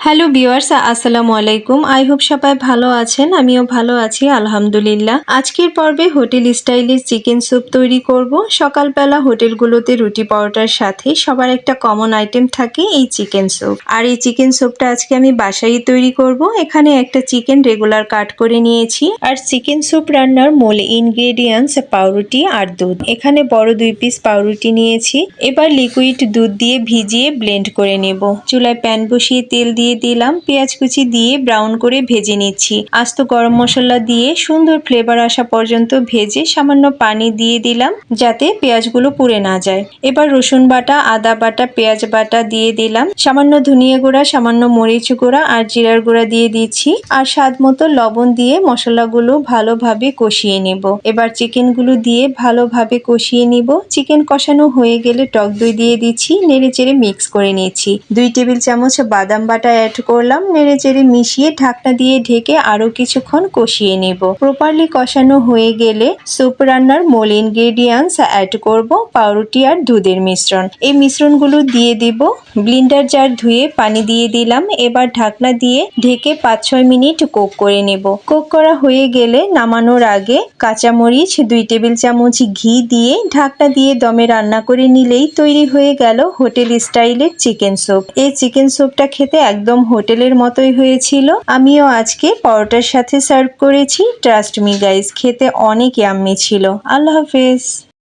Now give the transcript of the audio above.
Hello viewers, আসসালামু আলাইকুম। I hope সবাই ভালো আছেন। আমিও ভালো আছি আলহামদুলিল্লাহ। আজকের পর্বে হোটেল স্টাইলের চিকেন স্যুপ তৈরি করব। সকালবেলা হোটেলগুলোতে রুটি পরোটার সাথে সবার একটা কমন আইটেম থাকে এই চিকেন স্যুপ। আর এই চিকেন স্যুপটা আজকে আমি বাসায় তৈরি করব। এখানে একটা চিকেন রেগুলার কাট করে নিয়েছি। আর চিকেন স্যুপ রান্নার মূল ইনগ্রেডিয়েন্টস পাউরুটি আর দুধ। এখানে বড় 2 পিস পাউরুটি নিয়েছি। এবার লিকুইড দুধ দিয়ে ভিজিয়ে ব্লেন্ড করে নেব। চুলায় প্যান বসিয়ে তেল দিয়ে দিলাম, পেঁয়াজ কুচি দিয়ে ব্রাউন করে ভেজে নিচ্ছি। আস্ত গরম মশলা দিয়ে সুন্দর ফ্লেভার আসা পর্যন্ত ভেজে সামান্য পানি দিয়ে দিলাম যাতে পেঁয়াজগুলো পুড়ে না যায়। এবার রসুন বাটা, আদা বাটা, পেঁয়াজ বাটা দিয়ে দিলাম। সামান্য ধনিয়া গুঁড়া, সামান্য মরিচ গুঁড়া আর জিরার গুঁড়া দিয়ে দিচ্ছি। আর স্বাদ মতো লবণ দিয়ে মশলাগুলো ভালোভাবে কষিয়ে নেব। এবার চিকেনগুলো দিয়ে ভালোভাবে কষিয়ে নিব। চিকেন কষানো হয়ে গেলে টক দই দিয়ে দিচ্ছি, নেড়ে চেড়ে মিক্স করে নিচ্ছি। 2 টেবিল চামচ বাদাম বাটা অ্যাড করলাম, নেড়ে চেড়ে মিশিয়ে ঢাকনা দিয়ে ঢেকে আরো কিছুক্ষণ কষিয়ে নেব। প্রপারলি কষানো হয়ে গেলে স্যুপ রান্নার মূল ইনগ্রেডিয়েন্টস অ্যাড করব, পাউরুটি আর দুধের মিশ্রণ। এই মিশ্রণগুলো দিয়ে দিব। ব্লেন্ডার জার ধুয়ে পানি দিয়ে দিলাম। এবার ঢাকনা দিয়ে ঢেকে 5-6 মিনিট কুক করে নেব। কুক করা হয়ে গেলে নামানোর আগে কাঁচামরিচ, 2 টেবিল চামচ ঘি দিয়ে ঢাকনা দিয়ে দমে রান্না করে নিলেই তৈরি হয়ে গেল হোটেল স্টাইলের চিকেন স্যুপ। এই চিকেন স্যুপটা খেতে একদম হোটেলের মতোই হয়েছিল। আমিও আজকে পরোটার সাথে সার্ভ করেছি। ট্রাস্ট মি গাইস, খেতে অনেক ইয়াম্মি ছিল। আল্লাহ হাফেজ।